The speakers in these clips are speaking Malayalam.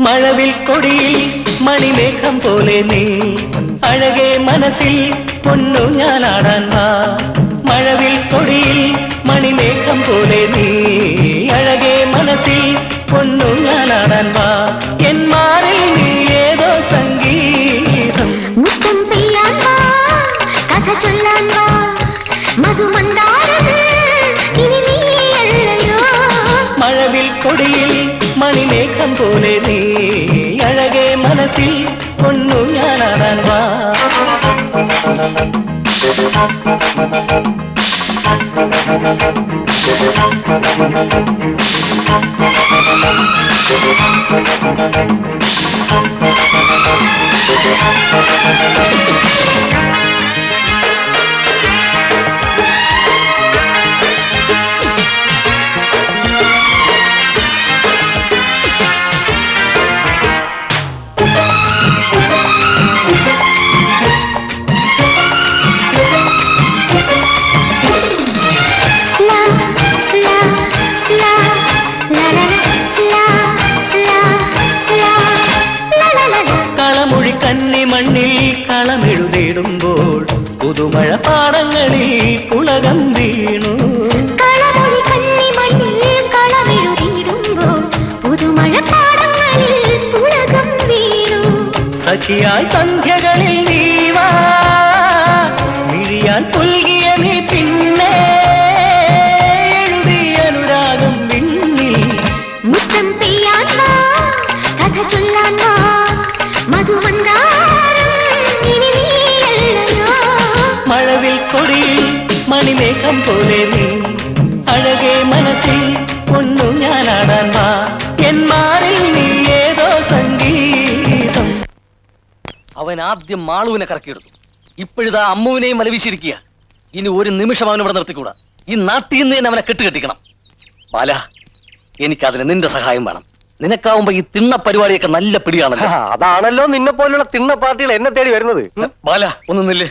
മഴവിൽ കൊടിയിൽ മണിമേഘം പോലെ നീ അഴകേ മനസ്സിൽ പൊന്നു ഞാനാടാൻ വാ. മഴവിൽ കൊടിയിൽ മണിമേഘം പോലെ നീ അഴകേ മനസ്സിൽ പൊന്നു ഞാനാടാൻ വാ. എൻ മാറിൽ നീ ഏതോ സംഗീതം മുത്തം പെയ്യാൻ വാ, കഥ ചൊല്ലാൻ വാ, മധുമണ്ടാരം ഇനി നീയല്ലയോ. മഴവിൽ കൊടിയിൽ മണിമേഘം പോലെ നീ അഴകേ മനസ്സിൽ പൊന്നു ഞാനാടാൻ വാ. കളമൊഴി കന്നി മണ്ണിൽ കളമെഴുതിടുമ്പോൾ പുതുമഴ പാടങ്ങളിൽ പുളകം വീണു. കളമൊഴി കന്നി മണ്ണിൽ കളമെഴുതിടുമ്പോൾ പുതുമഴ പാടങ്ങളിൽ പുളകം വീണു. സഖിയായി സന്ധ്യകളിൽ നീവാ മിഴിയാൻ പുൽകിയ നീ പിന്നെ എഴുതി അനുരാഗം വിണ്ണിൽ. മുത്തം പെയ്യാൻ വാ, കഥ ചൊല്ലാൻ വാ, മധുമന്ദാരം ഇനി നീയല്ലയോ. മഴവിൽ കൊടിയിൽ മണിമേഘം പോലെ നീ അഴകേ മനസ്സിൽ പൊന്നു ഞാനാടാൻ വാ. എൻ മാറിൽ നീ ഏതോ സംഗീതം. അവൻ ആദ്യം മാളുവിനെ കറക്കിയെടുത്തു. ഇപ്പോഴിതാ അമ്മുവിനെയും മലവീശിരിക്കുക. ഇനി ഒരു നിമിഷം അവൻ ഇവിടെ നിർത്തിക്കൂടാ. ഈ നാട്ടിൽ നിന്ന് തന്നെ അവനെ കെട്ടുകെട്ടിക്കണം. ബാല, എനിക്കതിന് നിന്റെ സഹായം വേണം. നിനക്കാവുമ്പോ ഈ തിണ്ണ പരിപാടിയൊക്കെ നല്ല പിടിയാണല്ലോ. അതാണല്ലോ നിന്നെ പോലുള്ള തിണ്ണ പാർട്ടികൾ എന്നെ തേടി വരുന്നത്. ബാല, ഒന്ന് നില്ല്.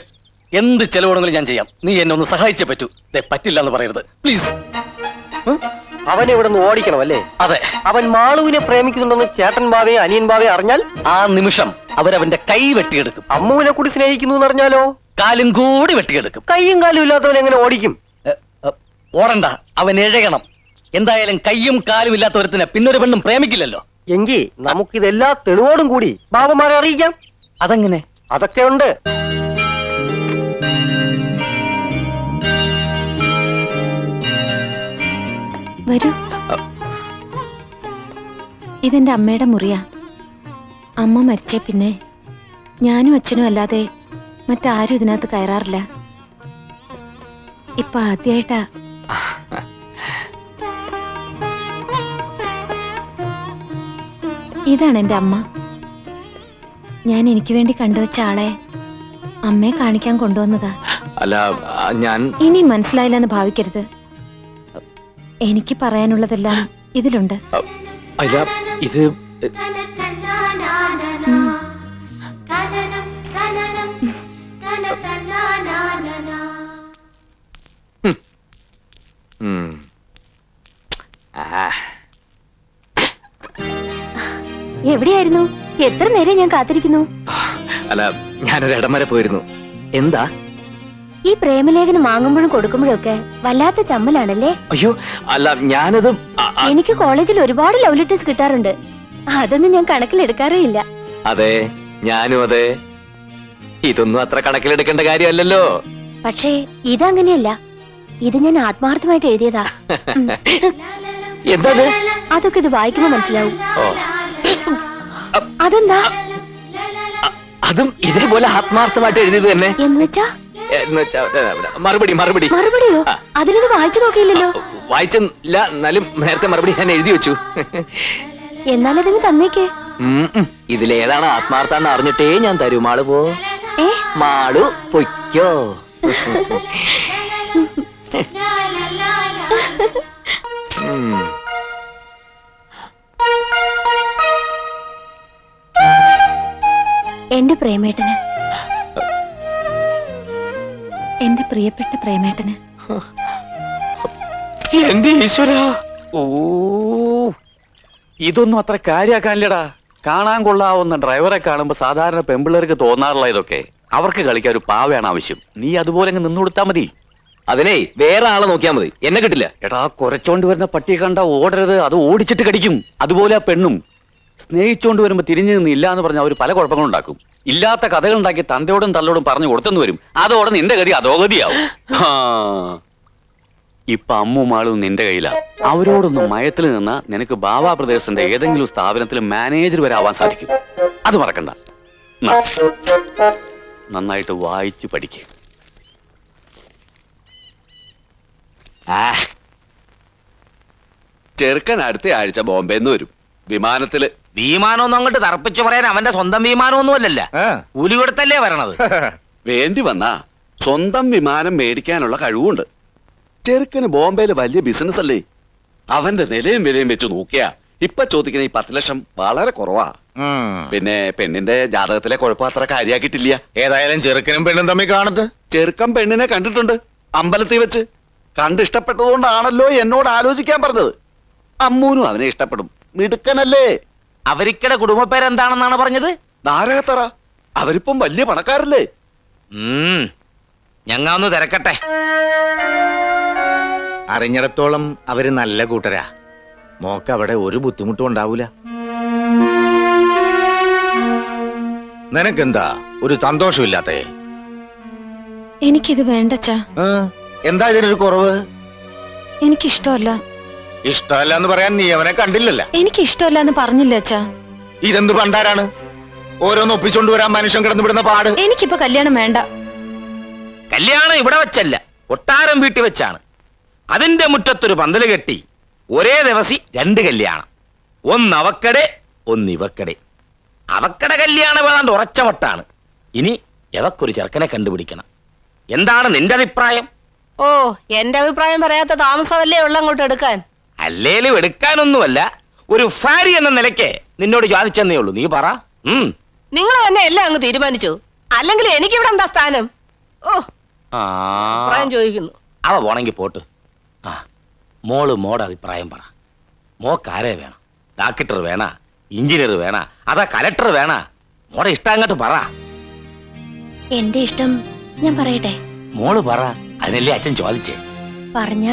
എന്ത് ചെലവുണ്ടെങ്കിലും ഞാൻ ചെയ്യാം. നീ എന്നെ ഒന്ന് സഹായിച്ചേ പറ്റൂ. പറ്റില്ല എന്ന് പറയരുത് പ്ലീസ്. അവനെ ഇവിടെ നിന്ന് ഓടിക്കണം അല്ലേ? അതെ. അവൻ മാളുവിനെ പ്രേമിക്കുന്നുണ്ടെന്ന് ചേട്ടൻ ബാവയെ അനിയൻ ബാവയെ അറിഞ്ഞാൽ ആ നിമിഷം അവരവന്റെ കൈ വെട്ടിയെടുക്കും. അമ്മുവിനെ കൂടി സ്നേഹിക്കുന്നു എന്ന് അറിഞ്ഞാലോ കാലും കൂടി വെട്ടിയെടുക്കും. കൈയും കാലും ഇല്ലാത്തവൻ എങ്ങനെ ഓടിക്കും? ഓടണ്ട, അവൻ എഴയണം. എന്തായാലും കയ്യും കാലും ഇല്ലാത്ത ഒരുത്തിനെ പിന്നൊരു പെണ്ണും പ്രേമിക്കില്ലല്ലോ. എങ്കിൽ നമുക്കിതെല്ലാ തെളിവോടും കൂടി ബാബമാരെ അറിയിക്കാം. അതെങ്ങനെ? അതൊക്കെ ഉണ്ട്. വരൂ. ഇതെന്റെ അമ്മയുടെ മുറിയാ. അമ്മ മരിച്ചേ പിന്നെ ഞാനും അച്ഛനും അല്ലാതെ മറ്റാരും ഇതിനകത്ത് കയറാറില്ല. ഇപ്പൊ ആദ്യായിട്ടാ. ഇതാണ് എന്റെ അമ്മ. ഞാൻ എനിക്ക് വേണ്ടി കണ്ടുവച്ച ആളെ അമ്മയെ കാണിക്കാൻ കൊണ്ടുവന്നതാ. അല്ല, ഞാൻ ഇനി മനസ്സിലായില്ലെന്ന് ഭാവിക്കരുത്. എനിക്ക് പറയാനുള്ളതെല്ലാം ഇതിലുണ്ട്. അല്ല, ഇത് എവിടെയായിരുന്നു? എത്ര നേരം ഞാൻ കാത്തിരിക്കുന്നു. അല്ല, ഞാനൊരു ഇടം വരെ പോയിരുന്നു. എന്താ? ഈ പ്രേമലേഖനം വാങ്ങുമ്പോഴും കൊടുക്കുമ്പോഴും ഒക്കെ വല്ലാത്ത ചമ്മലാണല്ലേ? അയ്യോ അല്ല, ഞാനത് എനിക്ക് കോളേജിൽ ഒരുപാട് ലവ് ലെറ്റേഴ്സ് കിട്ടാറുണ്ട്. അതൊന്നും ഞാൻ കണക്കിലെടുക്കാറേ ഇല്ല. അതെ, ഞാനും അതെ. ഇതൊന്നും അത്ര കണക്കിലെടുക്കേണ്ട കാര്യമല്ലല്ലോ. പക്ഷേ ഇതങ്ങനെയല്ല. ഇത് ഞാൻ ആത്മാർത്ഥമായിട്ട് എഴുതിയതാ. എന്താ? അതൊക്കെ ഇത് വായിക്കുമ്പോ മനസ്സിലാവും. അതെന്താ? അതും ഇതേപോലെ ആത്മാർത്ഥമായിട്ട് എഴുതിയത് തന്നെ. എന്നുവെച്ചാ മറുപടിയോ? അതിലത് വായിച്ചു നോക്കിയില്ലല്ലോ. വായിച്ചില്ല, എന്നാലും നേരത്തെ മറുപടി ഞാൻ എഴുതി വെച്ചു. എന്നാലതിന് തന്നേക്കേ. ഇതിലേതാണ് ആത്മാർത്ഥാന്ന് അറിഞ്ഞിട്ടേ ഞാൻ തരൂ. മാളു പോ. മാളു പൊയ്ക്കോ. എന്റെ പ്രേമേട്ടന് എന്റെ പ്രിയപ്പെട്ട പ്രേമേട്ടന്. എന്റെ ഈശ്വര, ഓ ഇതൊന്നും അത്ര കാര്യാക്കാനില്ലടാ. കാണാൻ കൊള്ളാവുന്ന ഡ്രൈവറെ കാണുമ്പോ സാധാരണ പെമ്പിള്ളേർക്ക് തോന്നാറുള്ള ഇതൊക്കെ. അവർക്ക് കളിക്കാൻ ഒരു പാവയാണ് ആവശ്യം. നീ അതുപോലെ അങ്ങ് നിന്നു കൊടുത്താ മതി. അതിനെ വേറെ ആളെ നോക്കിയാ മതി, എന്നെ കിട്ടില്ല. എടാ, കുരച്ചോണ്ട് വരുന്ന പട്ടിയെ കണ്ട ഓടരുത്, അത് ഓടിച്ചിട്ട് കടിക്കും. അതുപോലെ ആ പെണ്ണും സ്നേഹിച്ചോണ്ട് വരുമ്പോ തിരിഞ്ഞു നിന്നില്ല എന്ന് പറഞ്ഞാൽ അവർ പല കുഴപ്പങ്ങളുണ്ടാക്കും. ഇല്ലാത്ത കഥകൾ ഉണ്ടാക്കി തന്തയോടും തള്ളോടും പറഞ്ഞു കൊടുത്തെന്ന് വരും. അതോടെ നിന്റെ ഗതി അധോഗതിയാവും. ഇപ്പൊ അമ്മുമാളും നിന്റെ കയ്യിലാ. അവരോടൊന്ന് മയത്തിൽ നിന്നാ നിനക്ക് ബാബാ പ്രദേശന്റെ ഏതെങ്കിലും സ്ഥാപനത്തിൽ മാനേജർ വരെ ആവാൻ സാധിക്കും. അത് മറക്കണ്ട. നന്നായിട്ട് വായിച്ചു പഠിക്കുക. ചെറുക്കൻ അടുത്ത ആഴ്ച ബോംബെന്ന് വരും. വിമാനത്തില്. വിമാനമൊന്നും അങ്ങോട്ട് തറപ്പിച്ചു പറയാൻ അവന്റെ സ്വന്തം വിമാനമൊന്നുമല്ലല്ല, കൂലി കൊടുത്തല്ലേ വരണത്. വേണ്ടി വന്നാ സ്വന്തം വിമാനം മേടിക്കാനുള്ള കഴിവുണ്ട്. ചെറുക്കന് ബോംബെയില് വലിയ ബിസിനസ് അല്ലേ. അവന്റെ നിലയും വിലയും വെച്ച് നോക്കിയാ ഇപ്പൊ ചോദിക്കുന്ന ഈ 10 ലക്ഷം വളരെ കുറവാ. പിന്നെ പെണ്ണിന്റെ ജാതകത്തിലെ കുഴപ്പം അത്ര കാര്യാക്കിയിട്ടില്ല. ഏതായാലും ചെറുക്കനും പെണ്ണും തമ്മിൽ കാണത്ത്. ചെറുക്കൻ പെണ്ണിനെ കണ്ടിട്ടുണ്ട് അമ്പലത്തിൽ വെച്ച്. കണ്ടിഷ്ടപ്പെട്ടതുകൊണ്ടാണല്ലോ എന്നോട് ആലോചിക്കാൻ പറഞ്ഞത്. അമ്മൂനും അവനെ ഇഷ്ടപ്പെടും, മിടുക്കനല്ലേ. അവരിക്കടെ കുടുംബ പേരെന്താണെന്നാണ് പറഞ്ഞത്? നാരകത്തറ. അവരിപ്പം വലിയ പണക്കാരല്ലേ. ഞങ്ങ ഒന്ന് തിരക്കട്ടെ. അറിഞ്ഞിടത്തോളം അവര് നല്ല കൂട്ടരാ. മോക്ക് അവിടെ ഒരു ബുദ്ധിമുട്ടും ഉണ്ടാവൂല. നിനക്കെന്താ ഒരു സന്തോഷമില്ലാത്തേ? എനിക്കിത് വേണ്ടച്ചാ. എന്താ ഇതിനൊരു കുറവ്? എനിക്കിഷ്ടമല്ല. ഇഷ്ടമല്ല എന്ന് പറയാൻ നീ അവനെ കണ്ടില്ലല്ല. എനിക്കിഷ്ടമല്ല എന്ന് പറഞ്ഞില്ല അച്ഛാ. ഇതെന്ത് പണ്ടാരാണ്? ഓരോന്ന് ഒപ്പിച്ചോണ്ട് വരാൻ മനുഷ്യൻ കിടന്നുവിടുന്ന പാട്. എനിക്കിപ്പോ കല്യാണം വേണ്ട. കല്യാണം ഇവിടെ വെച്ചല്ല, കൊട്ടാരം വീട്ടിൽ വെച്ചാണ്. അതിന്റെ മുറ്റത്തൊരു പന്തല് കെട്ടി ഒരേ ദിവസം 2 കല്യാണം. ഒന്ന് അവക്കടെ, ഒന്ന് ഇവക്കടെ. അവക്കടെ കല്യാണം വേണ്ട ഉറച്ച വട്ടാണ്. ഇനി എവക്കൊരു ചെറുക്കനെ കണ്ടുപിടിക്കണം. എന്താണ് നിന്റെ അഭിപ്രായം? ഓ, എന്റെ അഭിപ്രായം പറയാത്ത താമസമല്ലേ ഉള്ള അങ്ങോട്ട് എടുക്കാൻ. അല്ലേലും എടുക്കാനൊന്നുമല്ല, ഒരു ഭാര്യ എന്ന നിലയ്ക്ക് നിന്നോട് ചോദിച്ചെന്നേ ഉള്ളൂ. നീ പറ. നിങ്ങൾ തന്നെ എല്ലാം അങ്ങ് തീരുമാനിച്ചു. അല്ലെങ്കിൽ എനിക്കിവിടെ എന്താ സ്ഥാനം? ഓ, അഭിപ്രായം ചോദിക്കുന്നു. അവ പോണെങ്കി പോട്ട്. മോടെ അഭിപ്രായം പറ. മോക്കാരെ വേണം? ഡോക്ടർ വേണ, എഞ്ചിനീയർ വേണ, അതാ കലക്ടർ വേണ? മോടെ ഇഷ്ടം അങ്ങോട്ട് പറ. എന്റെ ഇഷ്ടം ഞാൻ പറയട്ടെ? മോള് പറ, അതിനല്ലേ അച്ഛൻ ചോദിച്ചേ. പറഞ്ഞ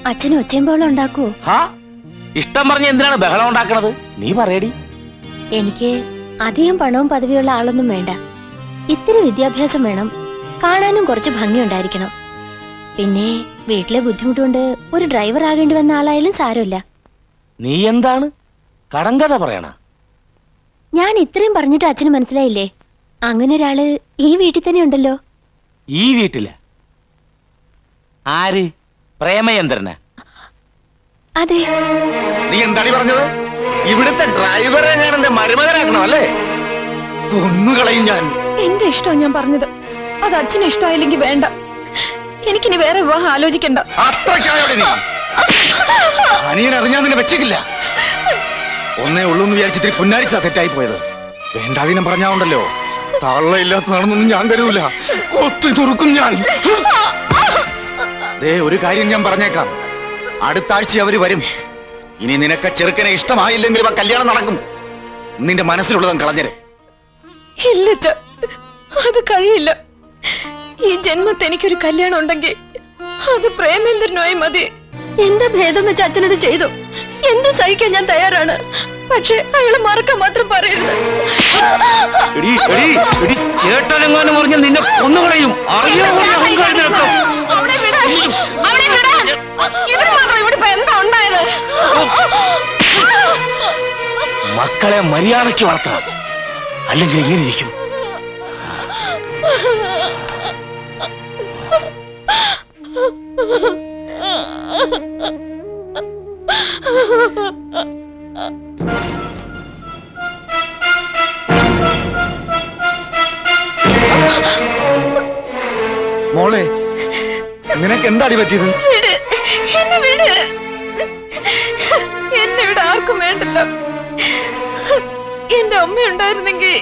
അച്ഛനും ഒച്ചയും ബഹളം ഉണ്ടാക്കുവോ? ഇഷ്ടം പറഞ്ഞ എന്തിനാണ് ബഹളം ഉണ്ടാക്കണത്? നീ പറയടി. എനിക്ക് അധികം പണവും പദവിയുള്ള ആളൊന്നും വേണ്ട. ഇത്തിരി വിദ്യാഭ്യാസം വേണം, കാണാനും കുറച്ച് ഭംഗിയുണ്ടായിരിക്കണം. പിന്നെ വീട്ടിലെ ബുദ്ധിമുട്ടുകൊണ്ട് ഒരു ഡ്രൈവർ ആകേണ്ടി വന്ന ആളായാലും സാരമില്ല. നീ എന്താണ് കടങ്കഥ പറയണ? ഞാൻ ഇത്രയും പറഞ്ഞിട്ട് അച്ഛന് മനസ്സിലായില്ലേ? അങ്ങനെ ഒരാള് ഈ വീട്ടിൽ തന്നെ ഉണ്ടല്ലോ. ഈ വീട്ടില് ആര്? പ്രേമചന്ദ്രന്? അതെ. നീ എന്താണ് പറഞ്ഞത്? ഇവിടുത്തെ ഡ്രൈവറെ ഞാൻ എന്റെ മരുമകനാക്കണം അല്ലേ? കൊന്നുകളയും ഞാൻ. എന്റെ ഇഷ്ടം ഞാൻ പറഞ്ഞത്. അത് അച്ഛന് ഇഷ്ടമായില്ലെങ്കിൽ വേണ്ട. എനിക്കിനി വേറെ വിവാഹം ആലോചിക്കണ്ട. അത്രയ്ക്കായോടെ നീ അനിയൻ അറിഞ്ഞാൽ നിന്നെ വെച്ചിട്ടില്ല. ഒന്നേ ഉള്ളൂ എന്ന് വിചാരിച്ചിട്ട് പുന്നാരിച്ചാ തെറ്റായി പോയത്. വേണ്ടാതീനം പറഞ്ഞാണ്ടല്ലോ, തള്ളയില്ലാത്തതാണെന്നൊന്നും ഞാൻ കരുതൂല. കൊത്തി തുറക്കും ഞാൻ. ദേ, ഒരു കാര്യം ഞാൻ പറഞ്ഞേക്കാം. അടുത്ത ആഴ്ച അവര് വരും. ഇനി നിനക്ക് ചെറുക്കനെ ഇഷ്ടമായില്ലെങ്കിൽ ആ കല്യാണം നടക്കും. നിന്റെ മനസ്സിലുള്ളതും കളഞ്ഞര്. ഇല്ല, അത് കഴിയില്ല. ഈ ജന്മത്തെ എനിക്കൊരു കല്യാണം ഉണ്ടെങ്കിൽ അത് പ്രേമേന്ദ്രനുമായി മതി. എന്താ ഭേദം വെച്ച് അച്ഛനത് ചെയ്തു. എന്ത് സഹിക്കാൻ ഞാൻ തയ്യാറാണ്. പക്ഷെ അയാളെ മറക്കാൻ മാത്രം പറയരുത്. ചേട്ടനെങ്ങാനും പറഞ്ഞാൽ നിന്നെ കൊന്നുകളയും. മക്കളെ മര്യാദയ്ക്ക് വളർത്തണം, അല്ലെങ്കിൽ എങ്ങനെ ഇരിക്കും? മോളെ, നിനക്ക് എന്താടി പറ്റിയത്? എന്നെ ഇവിടെ ആർക്കും വേണ്ടല്ലോ. എന്റെ അമ്മ ഉണ്ടായിരുന്നെങ്കിൽ.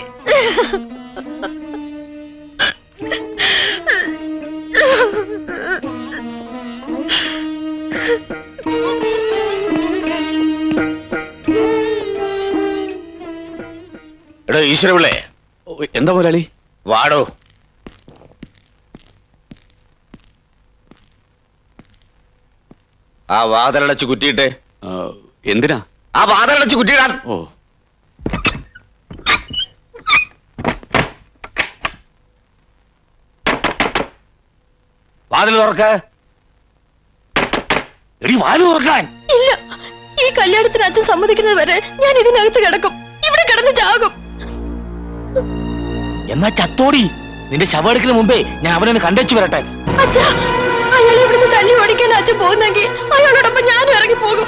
ഈശ്വരപിള്ളേ, എന്താ മുതലാളി? വാടോ. ആ വാതിലടച്ച് കുറ്റിയിട്ടെ. എന്തിനാ? ആ വാതിലടച്ച് കുറ്റിയിടാൻ. ഓ, വാതിൽ തുറക്ക. എടി വാതിൽ തുറക്കാൻ. ഇല്ല, ഈ കല്യാണത്തിന് അച്ഛൻ സമ്മതിക്കുന്നത് വരെ ഞാൻ ഇതിനകത്ത് കിടക്കും, ഇവിടെ കിടന്ന് ചാകും. എന്നാ ചത്തോടി. നിന്റെ ശവെടുക്കുന്ന മുമ്പേ ഞാൻ അവനെ കണ്ടേച്ചു വരട്ടെ. അച്ഛാ, അയാൾ ഇവിടുന്ന് തല്ലി ഓടിക്കാൻ അച്ഛൻ പോകുന്നെങ്കിൽ അയാളോടൊപ്പം ഞാനും ഇറങ്ങി പോകും.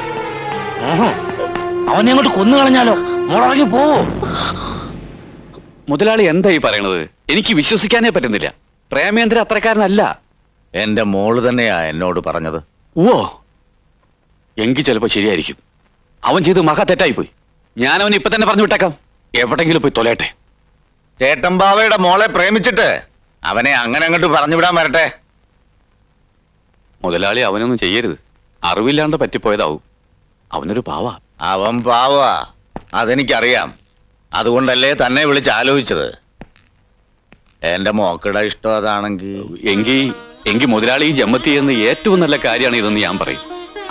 അവനെ അങ്ങോട്ട് കൊന്നു കളഞ്ഞാലോ? മോളിറങ്ങി പോവോ? മുതലാളി എന്താ ഈ പറയണത്? എനിക്ക് വിശ്വസിക്കാനേ പറ്റുന്നില്ല. പ്രേമേന്ദ്ര അത്രക്കാരനല്ല. എന്റെ മോള് തന്നെയാ എന്നോട് പറഞ്ഞത്. ഓ, എങ്കിൽ ചിലപ്പോ ശരിയായിരിക്കും. അവൻ ചെയ്ത് മഹാ തെറ്റായിപ്പോയി. ഞാൻ അവൻ ഇപ്പൊ തന്നെ പറഞ്ഞു വിട്ടേക്കാം. എവിടെങ്കിലും പോയി തൊലയട്ടെ. ചേട്ടമ്പാവയുടെ മോളെ പ്രേമിച്ചിട്ട് അവനെ അങ്ങനെ അങ്ങോട്ട് പറഞ്ഞു വിടാൻ വരട്ടെ. മുതലാളി അവനൊന്നും ചെയ്യരുത്. അറിവില്ലാണ്ട് പറ്റിപ്പോയതാവും. അവനൊരു പാവ. അവൻ പാവാ, അതെനിക്കറിയാം. അതുകൊണ്ടല്ലേ തന്നെ വിളിച്ച് ആലോചിച്ചത്. എന്റെ മോക്കടെ ഇഷ്ടം അതാണെങ്കിൽ എങ്കിൽ മുതലാളി ജമ്മത്തി എന്ന് ഏറ്റവും നല്ല കാര്യമാണ് ഇതെന്ന് ഞാൻ പറയും.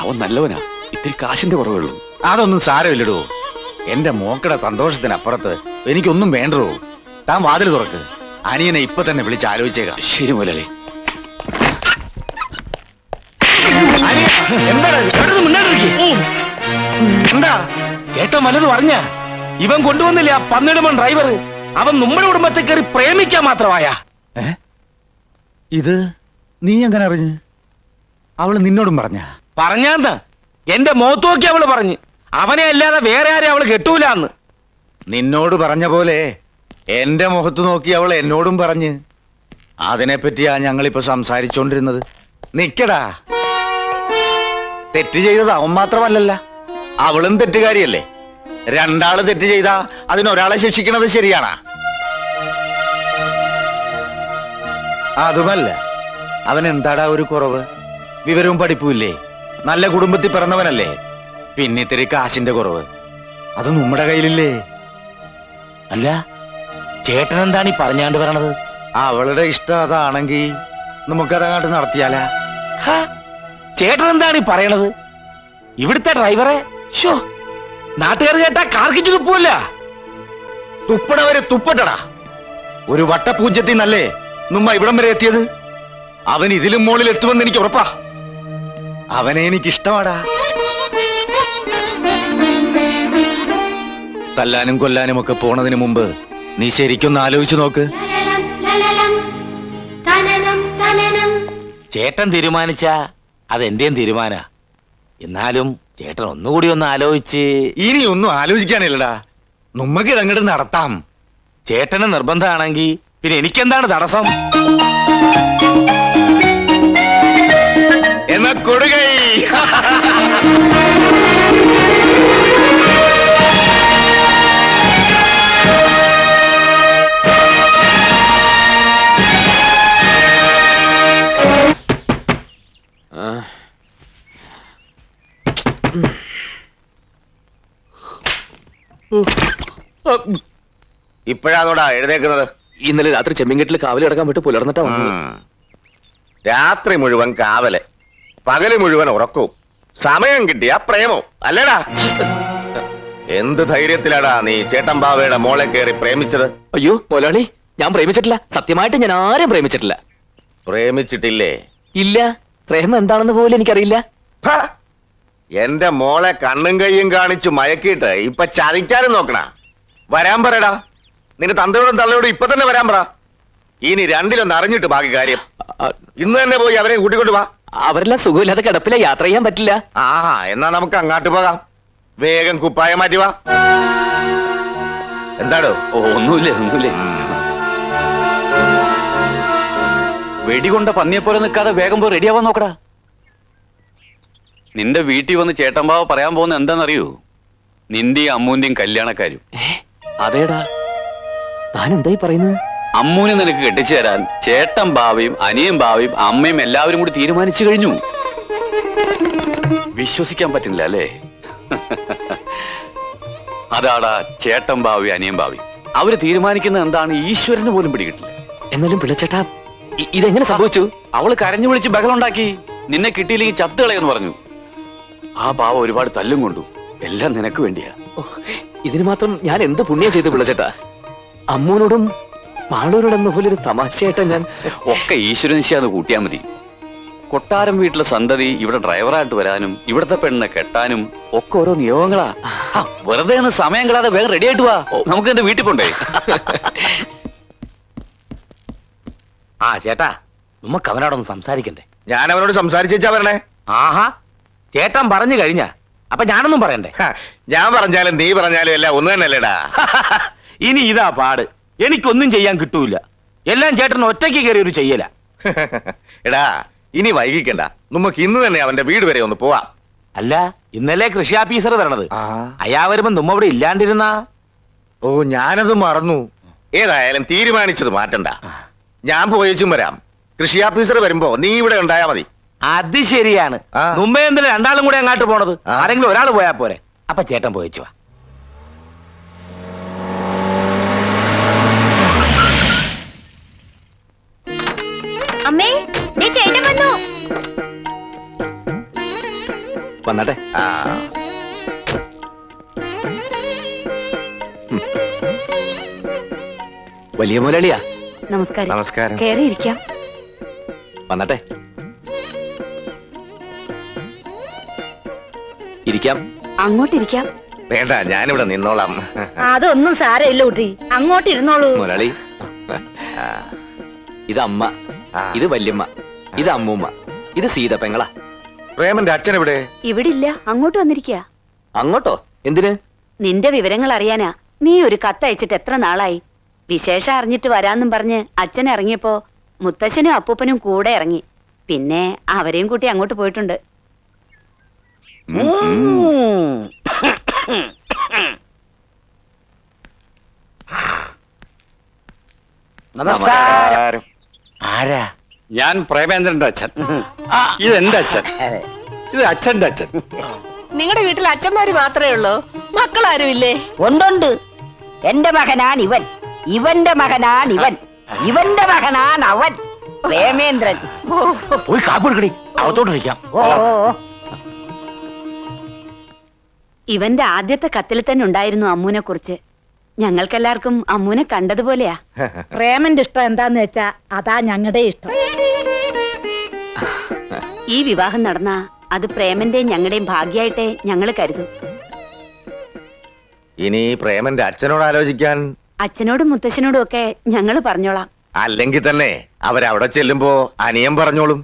അവൻ നല്ലവനാ. ഇത്തിരി കാശിന്റെ കുറവുള്ളൂ. അതൊന്നും സാരമില്ലടോ. എന്റെ മോക്കടെ സന്തോഷത്തിനപ്പുറത്ത് എനിക്കൊന്നും വേണ്ടോ. താൻ വാതിൽ തുറക്ക്. അനിയനെ ഇപ്പൊ തന്നെ വിളിച്ച് ആലോചിച്ചേക്കാം. ശരി മുതലാളി. എന്താ ചേട്ടൻ വല്ലത് പറഞ്ഞ? ഇവൻ കൊണ്ടുവന്നില്ല ആ പന്നിടുമൻ ഡ്രൈവർ. അവൻ നമ്മുടെ കുടുംബത്തെ കയറി പ്രേമിക്കാൻ മാത്രമായ. ഇത് നീ എങ്ങനെ അറിഞ്ഞു? അവള് നിന്നോടും പറഞ്ഞാന്ന് എന്റെ മുഖത്ത് നോക്കി അവള് പറഞ്ഞു. അവനെ അല്ലാതെ വേറെ ആരെ അവള് കെട്ടൂലെന്ന്. നിന്നോട് പറഞ്ഞ പോലെ എന്റെ മുഖത്ത് നോക്കി അവൾ എന്നോടും പറഞ്ഞ്. അതിനെപ്പറ്റിയാ ഞങ്ങളിപ്പോ സംസാരിച്ചോണ്ടിരുന്നത്. നിക്കടാ. തെറ്റ് ചെയ്തത് അവൻ മാത്രമല്ലല്ല, അവളും തെറ്റുകാരിയല്ലേ. രണ്ടാള് തെറ്റ് ചെയ്താ അതിനൊരാളെ ശിക്ഷിക്കണത് ശരിയാണാ? അതുമല്ല, അവൻ എന്താടാ ഒരു കുറവ്? വിവരവും പഠിപ്പുമില്ലേ? നല്ല കുടുംബത്തിൽ പിറന്നവനല്ലേ? പിന്നിത്തിരി കാശിന്റെ കുറവ് അത് നമ്മുടെ കയ്യിലില്ലേ? അല്ല, ചേട്ടൻ എന്താണ് ഈ പറഞ്ഞാണ്ട് പറയണത്? അവളുടെ ഇഷ്ടം അതാണെങ്കിൽ നമുക്കതങ്ങാട്ട് നടത്തിയാലാ? ചേട്ടൻ എന്താണ് ഈ പറയണത്? ഇവിടുത്തെ ഡ്രൈവറെ നാട്ടുകാർ കേട്ടാ കാർക്കിച്ചു തുപ്പൂല്ല. തുപ്പടവരെ തുപ്പട്ടടാ. ഒരു വട്ടപൂജ്യത്തിൽ നല്ലേ നമ്മ ഇവിടം വരെ എത്തിയത്. അവൻ ഇതിലും മുകളിൽ എത്തുമെന്ന് എനിക്ക് ഉറപ്പാ. അവനെ എനിക്കിഷ്ടമാടാ. തല്ലാനും കൊല്ലാനും ഒക്കെ പോണതിന് മുമ്പ് നീ ശരിക്കൊന്ന് ആലോചിച്ചു നോക്ക്. ചേട്ടൻ തീരുമാനിച്ച അതെന്റെയും തീരുമാന. എന്നാലും ചേട്ടൻ ഒന്നുകൂടി ഒന്ന് ആലോചിച്ച്. ഇനി ഒന്നും ആലോചിക്കാനില്ലടാ, നമ്മക്ക് ഇതങ്ങോട്ട് നടത്താം. ചേട്ടന് നിർബന്ധമാണെങ്കിൽ പിന്നെ എനിക്കെന്താണ് തടസ്സം? എന്നാ കൊടുകൈ. ഇപ്പോഴാണോടാ എഴുന്നേക്കുന്നത്? ഇന്നലെ രാത്രി ചെമ്മിങ്കെട്ടിൽ കാവലി അടക്കാൻ വിട്ട് പുലർന്നിട്ടാ വന്നത്. രാത്രി മുഴുവൻ കാവല്, പകല് മുഴുവൻ ഉറക്കവും, സമയം കിട്ടിയ പ്രേമവും അല്ലേടാ? എന്ത് ധൈര്യത്തിലാടാ നീ ചേട്ടൻ ബാവയുടെ മോളെ കയറി പ്രേമിച്ചത്? അയ്യോ മുതലാളി, ഞാൻ പ്രേമിച്ചിട്ടില്ല. സത്യമായിട്ട് ഞാൻ ആരെയും പ്രേമിച്ചിട്ടില്ല. പ്രേമിച്ചിട്ടില്ലേ? ഇല്ല, പ്രേമം എന്താണെന്ന് പോലും എനിക്കറിയില്ല. എന്റെ മോളെ കണ്ണും കയ്യും കാണിച്ചു മയക്കിയിട്ട് ഇപ്പൊ ചതിക്കാനും നോക്കണ. വരാൻ പറയടാ. നിന്റെ തന്തയോടും തള്ളയോടും ഇപ്പൊ തന്നെ വരാൻ പറ. ഇനി രണ്ടിലൊന്ന് അറിഞ്ഞിട്ട് ബാക്കി കാര്യം. ഇന്ന് തന്നെ പോയി അവരെ കൂട്ടിക്കൊണ്ട് വാ. അവരെല്ലാം സുഖമില്ലാതെ കിടപ്പില്ല, യാത്ര ചെയ്യാൻ പറ്റില്ല. എന്നാ നമുക്ക് അങ്ങാട്ട് പോകാം. വേഗം കുപ്പായ മാറ്റി വാ. എന്താടോ? ഒന്നുമില്ല. വെടികൊണ്ട പന്നിയെപ്പോലെ നിൽക്കാതെ വേഗം പോയി റെഡിയാവാൻ നോക്കടാ. നിന്റെ വീട്ടിൽ വന്ന് ചേട്ടമ്പാവ പറയാൻ പോകുന്ന എന്താണെന്നറിയൂ? നിന്റെയും അമ്മൂന്റെയും കല്യാണക്കാരും. അതേടാ, താൻ എന്തായി പറയുന്നത്? അമ്മൂനെ നിനക്ക് കെട്ടിച്ചു തരാൻ ചേട്ടൻ ബാവയും അനിയൻ ബാവയും അമ്മയും എല്ലാവരും കൂടി തീരുമാനിച്ചു കഴിഞ്ഞു. വിശ്വസിക്കാൻ പറ്റുന്നില്ല അല്ലേ? അതാടാ ചേട്ടൻ ബാവയും അനിയൻ ബാവയും. അവര് തീരുമാനിക്കുന്നത് എന്താണ് ഈശ്വരന് പോലും പിടികിട്ടില്ല. എന്നാലും പിള്ളച്ചേട്ടാ ഇതെങ്ങനെ സംഭവിച്ചു? അവള് കരഞ്ഞു വിളിച്ച് ബഹളം ഉണ്ടാക്കി. നിന്നെ കിട്ടിയില്ലെങ്കിൽ ചത്ത് കളയെന്ന് പറഞ്ഞു. ആ പാവം ഒരുപാട് തല്ലും കൊണ്ടു. എല്ലാം നിനക്ക് വേണ്ടിയാ. ഇതിന് മാത്രം ഞാൻ എന്ത് പുണ്യം ചെയ്തു പിള്ളച്ചേട്ടാ? അമ്മൂനോടും മാളൂരോടെന്ന പോലെ ഒരു തമാശയായിട്ടാ ഞാൻ. ഒക്കെ ഈശ്വരനിശ്ചയാന്ന് കൂട്ടിയാ മതി. കൊട്ടാരം വീട്ടിലെ സന്തതി ഇവിടെ ഡ്രൈവറായിട്ട് വരാനും ഇവിടത്തെ പെണ്ണിനെ കെട്ടാനും ഒക്കെ ഓരോ നിയോഗങ്ങളാ. വെറുതെ ഒന്ന് സമയം കളാതെ വേഗം റെഡി ആയിട്ട് വാ. നമുക്ക് എന്റെ വീട്ടിൽ പോണ്ടേ? ആ ചേട്ടാ, നമുക്ക് അവനോടൊന്ന് സംസാരിക്കണ്ടേ? ഞാൻ അവനോട് സംസാരിച്ചാ വരണേ. ആഹാ, ചേട്ടൻ പറഞ്ഞു കഴിഞ്ഞ അപ്പൊ ഞാനൊന്നും പറയണ്ടേ? ഞാൻ പറഞ്ഞാലും നീ പറഞ്ഞാലും എല്ലാം ഒന്ന് തന്നെയല്ലേടാ. ഇനി ഇതാ പാട്. എനിക്കൊന്നും ചെയ്യാൻ കിട്ടൂല. എല്ലാം ചേട്ടൻ ഒറ്റയ്ക്ക് കയറി ഒരു ചെയ്യല. എടാ, ഇനി വൈകിക്കണ്ട. നമുക്ക് ഇന്ന് തന്നെ അവന്റെ വീട് വരെ ഒന്ന് പോവാം. അല്ല, ഇന്നലെ കൃഷി ഓഫീസർ വരണത്. അയാ വരുമ്പോ നമ്മ ഇവിടെ ഇല്ലാണ്ടിരുന്ന. ഓ, ഞാനത് മറന്നു. ഏതായാലും തീരുമാനിച്ചത് മാറ്റണ്ട. ഞാൻ പോയേച്ചും വരാം. കൃഷി ഓഫീസർ വരുമ്പോ നീ ഇവിടെ ഉണ്ടായാ മതി. അത് ശരിയാണ്. മുമ്പേ എന്തിനാ രണ്ടാളും കൂടെ അങ്ങോട്ട് പോണത്? ആരെങ്കിലും ഒരാൾ പോയാ പോരെ. അപ്പൊ ചേട്ടൻ പോയിച്ചു വാ. അമ്മേ, ദേ ചേട്ടൻ വന്നു. വന്നാട്ടെ. വലിയ മുതലാളിയാ. നമസ്കാരം. നമസ്കാരം. കേറിയിരിക്കാം. വന്നാട്ടെ. ഇരിക്കാം. അങ്ങോട്ടിരിക്കാം. വേണ്ട, ഞാനിവിടെ നിന്നോളാം. അതൊന്നും സാരമില്ല കുട്ടി, അങ്ങോട്ടിരുന്നോളൂ. മുതലാളി, ഇത് അമ്മ, ഇത് വല്യമ്മ, ഇത് അമ്മൂമ്മ, ഇത് സീതപ്പെങ്ങളാ. പ്രേമന്റെ അച്ഛൻ എവിടെ? ഇവിടെ ഇല്ല, അങ്ങോട്ട് വന്നിരിക്കുക. അങ്ങോട്ടോ? എന്തിന്? നിന്റെ വിവരങ്ങൾ അറിയാനാ. നീ ഒരു കത്തയച്ചിട്ട് എത്ര നാളായി? വിശേഷം അറിഞ്ഞിട്ട് വരാന്നും പറഞ്ഞ് അച്ഛൻ ഇറങ്ങിയപ്പോ മുത്തശ്ശനും അപ്പൂപ്പനും കൂടെ ഇറങ്ങി. പിന്നെ അവരെയും കൂട്ടി അങ്ങോട്ട് പോയിട്ടുണ്ട്. നമസ്കാരം. ആരാ? ഞാൻ പ്രേമേന്ദ്രന്റെ അച്ഛൻ. ഇത് എന്റെ അച്ഛൻ. ഇത് അച്ഛന്റെ അച്ഛൻ. നിങ്ങളുടെ വീട്ടിൽ അച്ഛന്മാര് മാത്രമേ ഉള്ളൂ? മക്കളാരും ഇല്ലേ? ഒന്നുണ്ട്. എന്റെ മകനാണ് ഇവൻ, ഇവന്റെ മകനാണ് ഇവൻ, ഇവന്റെ മകനാണ് അവൻ. പ്രേമേന്ദ്രൻ. പോയി കാപ്പൊടുക്കടി, അകത്തോട്ടിരിക്കാം. ഇവന്റെ ആദ്യത്തെ കത്തിൽ തന്നെ ഉണ്ടായിരുന്നു അമ്മൂനെ കുറിച്ച്. ഞങ്ങൾക്കെല്ലാവർക്കും അമ്മൂനെ കണ്ടതുപോലെയാ. പ്രേമന്റെ ഇഷ്ടം എന്താന്ന് വെച്ചാ അതാ ഞങ്ങളുടെ ഇഷ്ടം. ഈ വിവാഹം നടന്ന അത് പ്രേമന്റെയും ഞങ്ങളുടെയും ഭാഗ്യായിട്ടേ ഞങ്ങൾ കരുതും. ഇനി പ്രേമന്റെ അച്ഛനോട് ആലോചിക്കാൻ അച്ഛനോടും മുത്തശ്ശനോടും ഒക്കെ ഞങ്ങൾ പറഞ്ഞോളാം. അല്ലെങ്കിൽ തന്നെ അവരവിടെ ചെല്ലുമ്പോ അനിയൻ പറഞ്ഞോളും.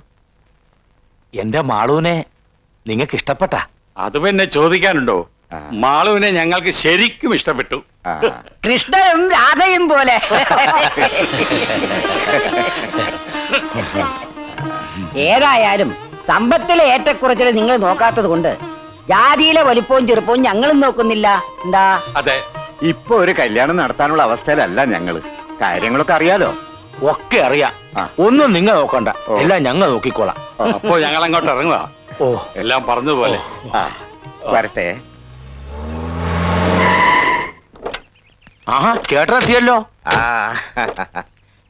എന്റെ മാളൂനെ നിങ്ങൾക്ക് ഇഷ്ടപ്പെട്ട? അത് പിന്നെ ചോദിക്കാനുണ്ടോ? മാളുവിനെ ഞങ്ങൾക്ക് ശരിക്കും ഇഷ്ടപ്പെട്ടു. കൃഷ്ണനും രാധയും പോലെ. ഏതായാലും സമ്പത്തിലെ ഏറ്റക്കുറച്ചിൽ നിങ്ങൾ നോക്കാത്തത് കൊണ്ട് ജാതിയിലെ വലിപ്പവും ചെറുപ്പവും ഞങ്ങളും നോക്കുന്നില്ല. എന്താ? അതെ, ഇപ്പൊ ഒരു കല്യാണം നടത്താനുള്ള അവസ്ഥയിലല്ല ഞങ്ങള്. കാര്യങ്ങളൊക്കെ അറിയാലോ. ഒക്കെ അറിയാം. ഒന്നും നിങ്ങൾ നോക്കണ്ട, എല്ലാം ഞങ്ങൾ നോക്കിക്കോളാം. അപ്പോ ഞങ്ങൾ അങ്ങോട്ട് ഇറങ്ങുക. ഓ, എല്ലാം പറഞ്ഞതുപോലെ. വരട്ടെ. ആഹാ, കേട്ടെത്തിയല്ലോ.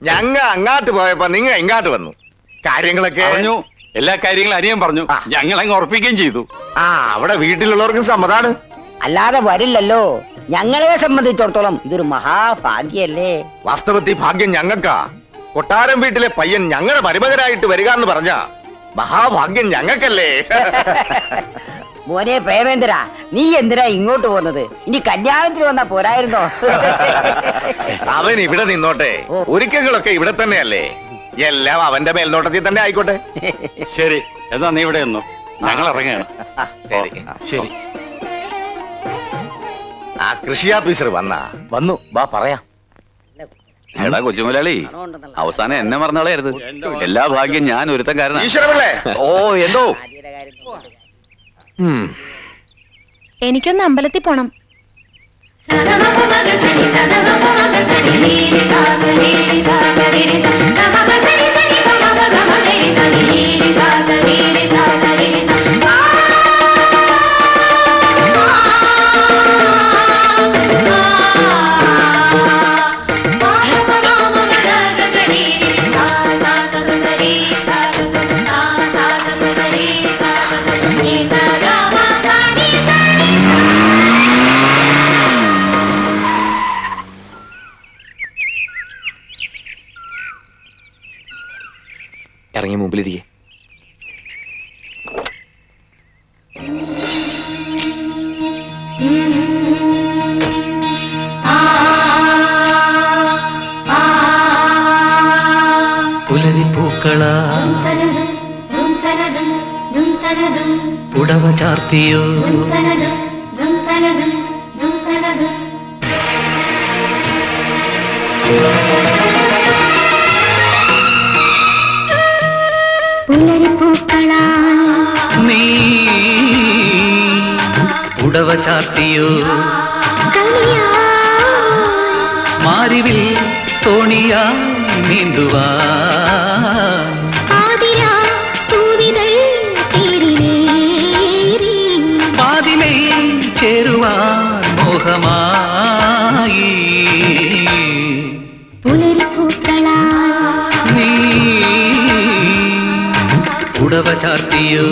ഞങ്ങ അങ്ങാട്ട് പോയപ്പോ നിങ്ങ ഇങ്ങാട്ട് വന്നു. കാര്യങ്ങളൊക്കെ പറഞ്ഞു. എല്ലാ കാര്യങ്ങളും അനിയൻ പറഞ്ഞു. ഞങ്ങൾ അങ്ങ് ഉറപ്പിക്കുകയും ചെയ്തു. അവിടെ വീട്ടിലുള്ളവർക്കും സമ്മതാണ്. അല്ലാതെ വരില്ലല്ലോ. ഞങ്ങളെ സംബന്ധിച്ചിടത്തോളം ഇതൊരു മഹാഭാഗ്യല്ലേ. വാസ്തവത്തിൽ ഭാഗ്യം ഞങ്ങൾക്കാ. കൊട്ടാരം വീട്ടിലെ പയ്യൻ ഞങ്ങളുടെ മരുമകനായിട്ട് വരിക എന്ന് പറഞ്ഞ മഹാഭാഗ്യം ഞങ്ങൾക്കല്ലേ. മോനെ പ്രേമേന്ദ്ര, നീ എന്തിനാ ഇങ്ങോട്ട് പോകുന്നത്? ഇനി കല്യാണത്തിന് വന്നാ പോരായിരുന്നോ? അവൻ ഇവിടെ നിന്നോട്ടെ. ഒരുക്കങ്ങളൊക്കെ ഇവിടെ തന്നെയല്ലേ. എല്ലാം അവന്റെ മേൽനോട്ടത്തിൽ തന്നെ ആയിക്കോട്ടെ. ശരി, എന്നാ നീ ഇവിടെ ഒന്നു. ഞങ്ങൾ ഇറങ്ങുകയാണ്. ശരി. ആ കൃഷി ഓഫീസർ വന്നു. വാ പറയാം. എടാ കൊച്ചുമുലാളി, അവസാനം എന്നെ മറന്നാളായിരുന്നു. എല്ലാ ഭാഗ്യം ഞാൻ ഒരുത്തൻ കാരണം. ഈശ്വരപിള്ളേ. ഓ, എന്തോ? എനിക്കൊന്ന് അമ്പലത്തിൽ പോണം. ഇറങ്ങി മുമ്പിലിരിക്കെ. പുലരിപ്പൂക്കളാ പുടവ ചാർത്തിയോ നീ പുടവ ചാർത്തിയോ മാരിവിൽ തോണിയാ നീന്തുവാ പാതിമേ ചേരുവാൻ മോഹമായി നീ പുടവ ചാർത്തിയോ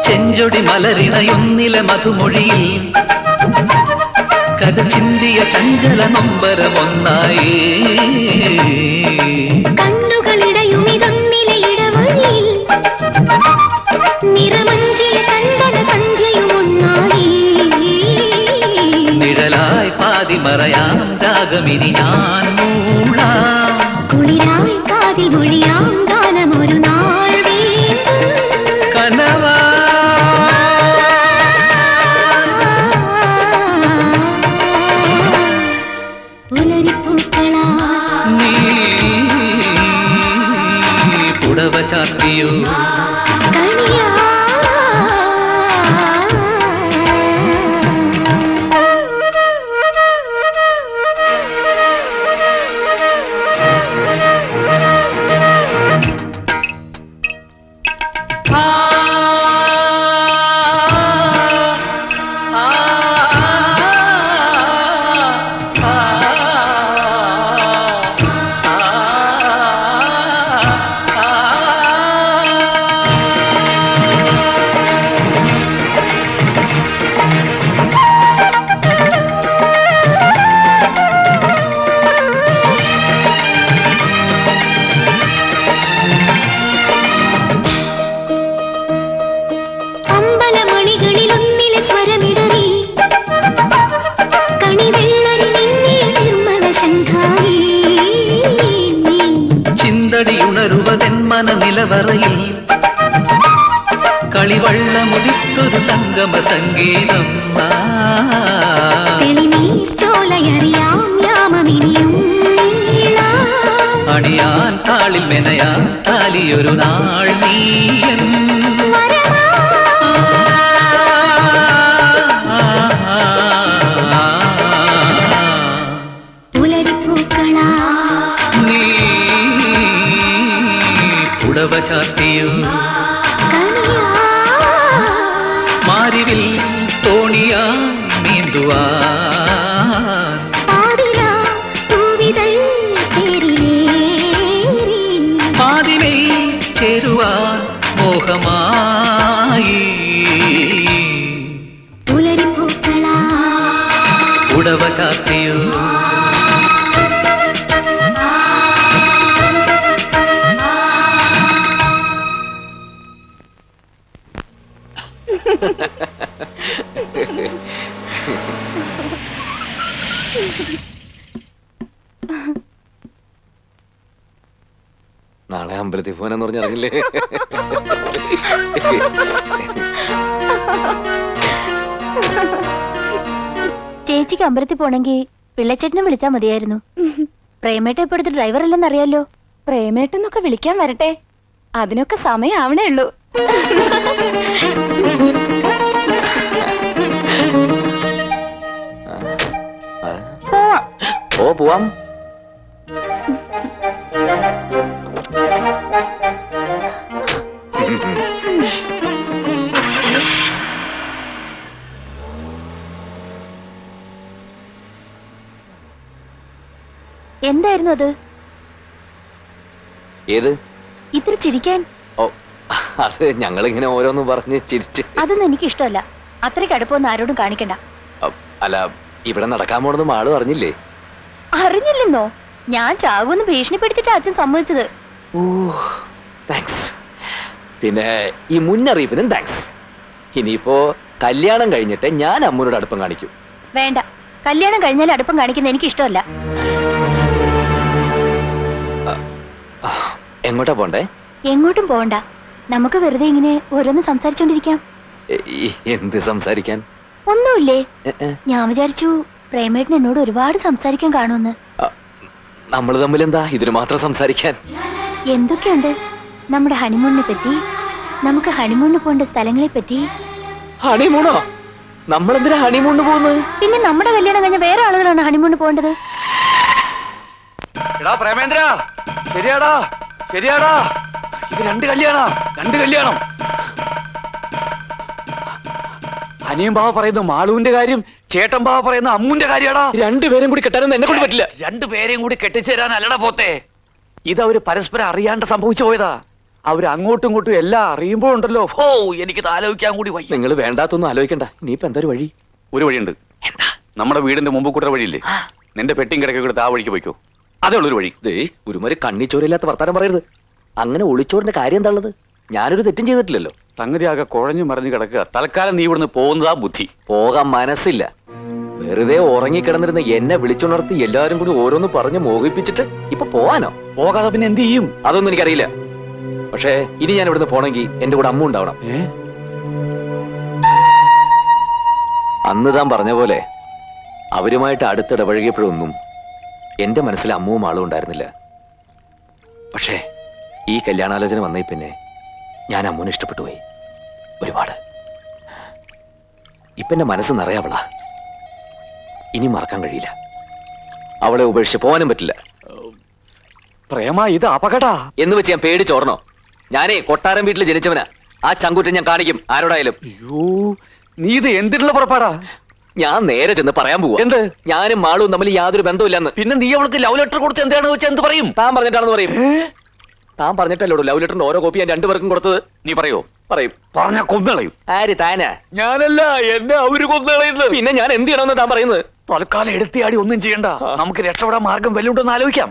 ചെഞ്ചൊടി മലരിണയൊന്നില മധുമൊഴിയിൽ കഥ ചിന്തിയ ചഞ്ചല നൊമ്പരമൊന്നായി നിഴലായി പാതി മറയാം രാഗമിനി ഞാൻ മൂളാം കുളിരായി കാതിൽ മൊഴിയാം ഗാനമൊരു നാൾ കനവാ നീ പുടവ ചാർത്തിയോ നിലവറയിൽ കളിവള്ളമുടിത്തൊരു സംഗമ സംഗീതം അണിയാൻ താളിൽ മെനയാൻ താലിയൊരു നാൾ നീയൻ നീ പുടവ ചാർത്തിയോ മാരിവിൽ തോണിയാ നീന്തുവാ പാതിമേ ചേരുവാൻ മോഹമായി പുടവ ചാർത്തിയോ നാളെ അമ്പലത്തിൽ പോകാനെന്ന് പറഞ്ഞിറങ്ങില്ലേ? ചേച്ചിക്ക് അമ്പലത്തിൽ പോണെങ്കിൽ പിള്ളച്ചേട്ടനെ വിളിച്ചാ മതിയായിരുന്നു. പ്രേമേട്ട ഇപ്പോഴത്തെ ഡ്രൈവർ അല്ലെന്ന് അറിയാലോ. പ്രേമേട്ടെന്നൊക്കെ വിളിക്കാൻ വരട്ടെ, അതിനൊക്കെ സമയാവണേ ഉള്ളൂ. ഓ പോവാം. എന്തായിരുന്നു അത്? ഏത്? ഇത്ര ചിരിക്കാൻ? ഓ അത് ഞങ്ങളിങ്ങനെ ഓരോന്ന് പറഞ്ഞ് ചിരിച്ച്. അതൊന്നും എനിക്ക് ഇഷ്ടമല്ല. അത്രയ്ക്ക് അടുപ്പൊന്നും ആരോടും കാണിക്കണ്ട. അല്ല, ഇവിടെ നടക്കാൻ പോണെന്നും ആള് പറഞ്ഞില്ലേ? അറിഞ്ഞില്ലെന്നോ? ഞാൻ ചാകുമെന്ന് ഭീഷണിപ്പെടുത്തിട്ട് അച്ഛൻ സമ്മതിച്ചത്. ഓ താങ്ക്സ്. പിന്നെ ഈ മുന്നറിയിപ്പിനും താങ്ക്സ്. ഇനിയിപ്പോ കല്യാണം കഴിഞ്ഞിട്ട് ഞാൻ അമ്മൂനോട് അടുപ്പം കാണിക്കും. വേണ്ട, കല്യാണം കഴിഞ്ഞാൽ അടുപ്പം കാണിക്കുന്ന എനിക്ക് ഇഷ്ടമല്ല. എങ്ങോട്ടാ പോണ്ടേ? എങ്ങോട്ടും പോണ്ട. നമുക്ക് വെറുതെ ഇങ്ങനെ ഓരോന്ന് സംസാരിച്ചോണ്ടിരിക്കാം. എന്ത് സംസാരിക്കാൻ? ഒന്നുമില്ലേ. ഞാൻ വിചാരിച്ചു പ്രേമേട്ടൻ എന്നോട് ഒരുപാട് സംസാരിക്കാൻ കാണുമെന്ന്. നമ്മൾ തമ്മിൽ എന്താ ഇതിന് മാത്രം സംസാരിക്കാൻ? എന്തൊക്കെയുണ്ട്? നമ്മുടെ ഹണിമൂണിനെ പറ്റി, നമുക്ക് ഹണിമൂണിന് പോകേണ്ട സ്ഥലങ്ങളെ പറ്റി. ഹണിമൂണോ? നമ്മളെന്തിനാ ഹണിമൂണിന് പോകുന്നത്? പിന്നെ നമ്മുടെ കല്യാണം കഴിഞ്ഞ വേറെ ആളുകളാണ് ഹണിമൂണിന് പോകേണ്ടത്. എടാ പ്രേമേന്ദ്ര, ശരിയാടാ ശരിയാടാ, ഇത് രണ്ട് കല്യാണം. അനിയൻ ബാവ പറയുന്ന മാളുവിന്റെ കാര്യം, ചേട്ടൻ ബാവ പറയുന്ന അമ്മുന്റെ കാര്യാടാ. രണ്ടുപേരും കൂടി കെട്ടാനൊന്നും എന്നെ കൊണ്ട് പറ്റില്ല. രണ്ടുപേരെയും കൂടി കെട്ടിച്ചേരാനല്ലടാ പോത്തെ. ഇത് അവര് പരസ്പരം അറിയാണ്ട് സംഭവിച്ചു പോയതാ. അവര് അങ്ങോട്ടും ഇങ്ങോട്ടും എല്ലാം അറിയുമ്പോഴുണ്ടല്ലോ, ഓ എനിക്ക് ആലോചിക്കാൻ കൂടി വയ്യ. നിങ്ങൾ വേണ്ടാത്തൊന്നും ആലോചിക്കണ്ട. നീയിപ്പോ എന്താ ഒരു വഴി? ഒരു വഴിയുണ്ട്. എന്താ? നമ്മുടെ വീടിന്റെ മുമ്പ് കൂട്ടർ വഴിയില്ലേ, നിന്റെ പെട്ടിയും കിടക്കെ കൂടെ ആ വഴിക്ക് പോയിക്കോ. അതേ ഉള്ളൊരു വഴി. ഒരുമാതിരി കണ്ണിച്ചോരില്ലാത്ത വർത്താനം പറയരുത്. അങ്ങനെ ഒളിച്ചോടിന്റെ കാര്യം എന്താണുള്ളത്? ഞാനൊരു തെറ്റും ചെയ്തിട്ടില്ലല്ലോ. സംഗതി ആകെ കുഴഞ്ഞു മറിഞ്ഞു കിടക്കുക. തൽക്കാലം നീ ഇവിടുന്ന് പോകുന്നതാ ബുദ്ധി. പോകാൻ മനസ്സില്ല. വെറുതെ ഉറങ്ങിക്കിടന്നിരുന്ന എന്നെ വിളിച്ചുണർത്തി എല്ലാരും കൂടി ഓരോന്ന് പറഞ്ഞ് മോഹിപ്പിച്ചിട്ട് ഇപ്പൊ പോവാനോ? പോകാതെ പിന്നെ എന്ത് ചെയ്യും? അതൊന്നും എനിക്കറിയില്ല. പക്ഷേ ഇനി ഞാൻ ഇവിടുന്ന് പോണെങ്കിൽ എന്റെ കൂടെ അമ്മ ഉണ്ടാവണം. അന്ന് താൻ പറഞ്ഞ പോലെ അവരുമായിട്ട് അടുത്തിടപഴകിയപ്പോഴൊന്നും എന്റെ മനസ്സിൽ അമ്മുവും ആളും ഉണ്ടായിരുന്നില്ല. പക്ഷേ ഈ കല്യാണാലോചന വന്നേ പിന്നെ ഞാൻ അമ്മുനെ ഇഷ്ടപ്പെട്ടു പോയി ഒരുപാട്. ഇപ്പൊ എന്റെ മനസ്സ് നിറയാവളാ. ഇനി മറക്കാൻ കഴിയില്ല. അവളെ ഉപേക്ഷിച്ച് പോകാനും പറ്റില്ല. പ്രേമ, ഇത് അപകടാ എന്ന് വെച്ച് ഞാൻ പേടിച്ചോടണോ? ഞാനേ കൊട്ടാരം വീട്ടിൽ ജനിച്ചവനാ. ആ ചങ്കുറ്റം ഞാൻ കാണിക്കും ആരോടായാലും. അയ്യോ, നീ ഇത് എന്തിനുള്ള പുറപ്പാടാ? ഞാൻ നേരെ ചെന്ന് പറയാൻ പോവാ. എന്ത്? ഞാനും മാളും തമ്മിൽ യാതൊരു ബന്ധമില്ലെന്ന്. പിന്നെ നീ അവൾക്ക് ലവ് ലെറ്റർ കൊടുത്ത് എന്താണെന്ന് വെച്ചാൽ എന്ത് പറയും? താൻ പറഞ്ഞിട്ടാണെന്ന് പറയും. താൻ പറഞ്ഞിട്ടല്ലോ ലവ് ലെറ്ററിന്റെ ഓരോ കോപ്പി ഞാൻ രണ്ടുപേർക്കും കൊടുത്തത്. നീ പറയോ? പറയും. പറഞ്ഞ കൊന്നുകളയും. ആര്? താനാ? ഞാനല്ല, എന്നെ അവര് കൊന്നുകളയുന്നത്. പിന്നെ ഞാൻ എന്ത് ചെയ്യണമെന്ന് താൻ പറയുന്നത്? തൽക്കാലം എടുത്തിയാടി ഒന്നും ചെയ്യണ്ട. നമുക്ക് രക്ഷപ്പെടാൻ മാർഗം വല്ലുണ്ടെന്ന് ആലോചിക്കാം.